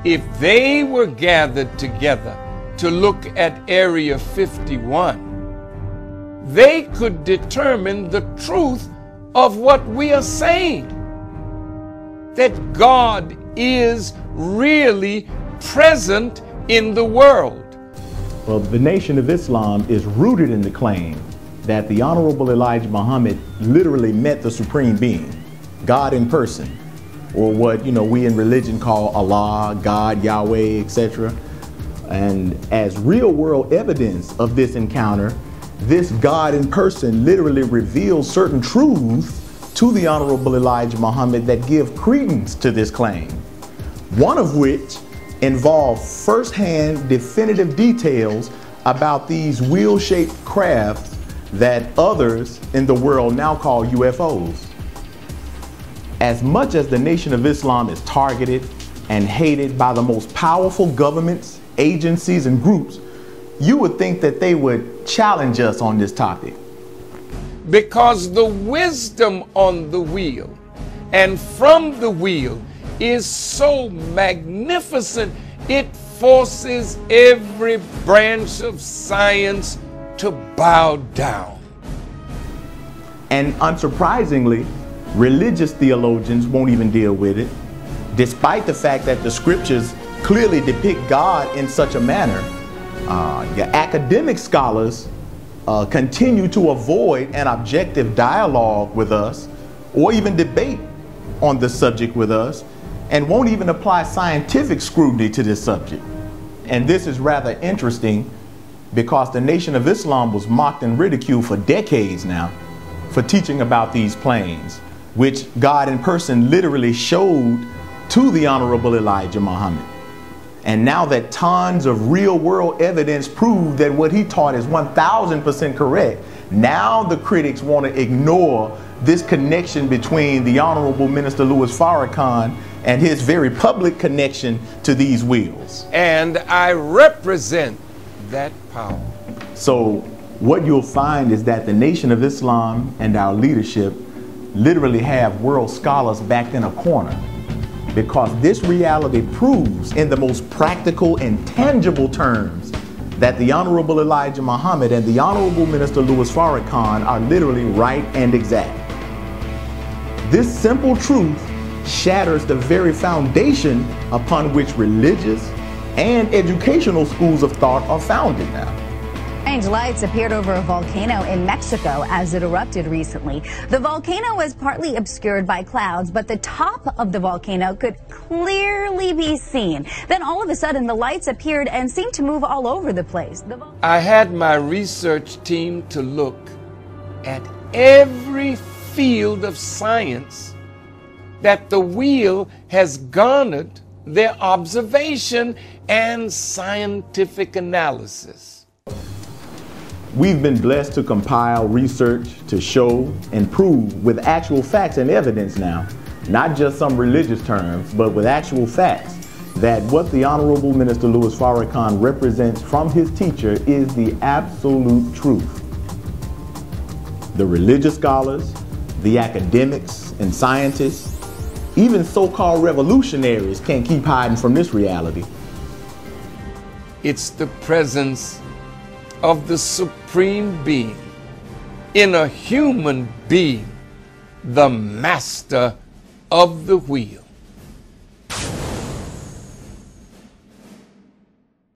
if they were gathered together to look at Area 51, they could determine the truth of what we are saying, that God is really present in the world. Well, the Nation of Islam is rooted in the claim that the Honorable Elijah Muhammad literally met the Supreme Being, God in person, or what we in religion call Allah, God, Yahweh, etc. And as real world evidence of this encounter, this God in person literally reveals certain truths to the Honorable Elijah Muhammad that give credence to this claim. One of which involved firsthand definitive details about these wheel-shaped crafts that others in the world now call UFOs. As much as the Nation of Islam is targeted and hated by the most powerful governments, agencies, and groups, you would think that they would challenge us on this topic. Because the wisdom on the wheel and from the wheel is so magnificent, it forces every branch of science to bow down. And unsurprisingly, religious theologians won't even deal with it, despite the fact that the scriptures clearly depict God in such a manner. Your academic scholars continue to avoid an objective dialogue with us or even debate on the subject with us, and won't even apply scientific scrutiny to this subject. And this is rather interesting because the Nation of Islam was mocked and ridiculed for decades now for teaching about these planes, which God in person literally showed to the Honorable Elijah Muhammad. And now that tons of real world evidence prove that what he taught is 1000% correct, now the critics want to ignore this connection between the Honorable Minister Louis Farrakhan and his very public connection to these wheels. And I represent that power. So what you'll find is that the Nation of Islam and our leadership literally have world scholars backed in a corner, because this reality proves in the most practical and tangible terms that the Honorable Elijah Muhammad and the Honorable Minister Louis Farrakhan are literally right and exact. This simple truth shatters the very foundation upon which religious and educational schools of thought are founded now. Strange lights appeared over a volcano in Mexico as it erupted recently. The volcano was partly obscured by clouds, but the top of the volcano could clearly be seen. Then all of a sudden the lights appeared and seemed to move all over the place. I had my research team to look at every field of science that the wheel has garnered their observation and scientific analysis. We've been blessed to compile research to show and prove with actual facts and evidence now, not just some religious terms, but with actual facts, that what the Honorable Minister Louis Farrakhan represents from his teacher is the absolute truth. The religious scholars, the academics and scientists, even so-called revolutionaries can't keep hiding from this reality. It's the presence of the Supreme Being in a human being, the master of the wheel.